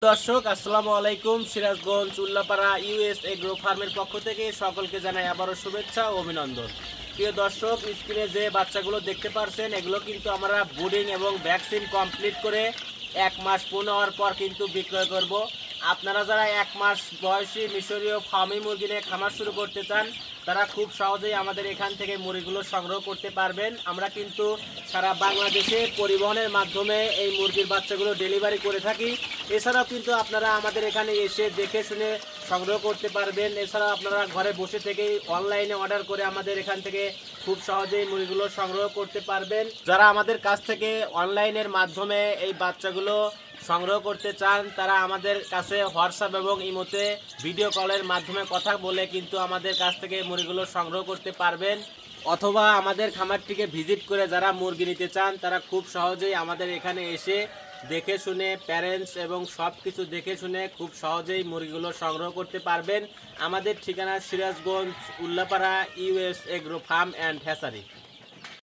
দর্শক আসসালামু আলাইকুম। সিরাজগঞ্জ উল্লাপাড়া ইউএস এগ্রো ফার্মের পক্ষ থেকে সকলকে জানাই আবারও শুভেচ্ছা ও অভিনন্দন। প্রিয় দর্শক, স্ক্রিনে যে বাচ্চাগুলো দেখতে পারছেন এগুলো কিন্তু আমরা ব্রুডিং এবং ভ্যাকসিন কমপ্লিট করে 1 মাস পূর্ণ হওয়ার পর কিন্তু বিক্রয় করব। আপনারা যারা 1 মাস বয়সী মিশরীয় ফার্মি মুরগি নিয়ে খামার শুরু করতে চান তারা খুব সহজেই আমাদের এখান থেকে মুরগিগুলো সংগ্রহ করতে পারবেন। আমরা কিন্তু সারা বাংলাদেশে পরিবহনের মাধ্যমে এই মুরগির বাচ্চাগুলো ডেলিভারি করে থাকি। এছাড়াও কিন্তু আপনারা আমাদের এখানে এসে দেখে শুনে সংগ্রহ করতে পারবেন। এছাড়াও আপনারা ঘরে বসে থেকেই অনলাইনে অর্ডার করে আমাদের এখান থেকে খুব সহজেই মুরগিগুলো সংগ্রহ করতে পারবেন। যারা আমাদের কাছ থেকে অনলাইনের মাধ্যমে এই বাচ্চাগুলো সংগ্রহ করতে চান তারা আমাদের কাছে হোয়াটসঅ্যাপ এবং ইমোতে ভিডিও কলের মাধ্যমে কথা বলে কিন্তু আমাদের কাছ থেকে মুরগিগুলো সংগ্রহ করতে পারবেন। অথবা আমাদের খামারটিকে ভিজিট করে যারা মুরগি নিতে চান তারা খুব সহজেই আমাদের এখানে এসে দেখে শুনে প্যারেন্টস এবং সব কিছু দেখে শুনে খুব সহজেই মুরগিগুলো সংগ্রহ করতে পারবেন। আমাদের ঠিকানা Sirajganj Ullapara US agro farm and hatchery.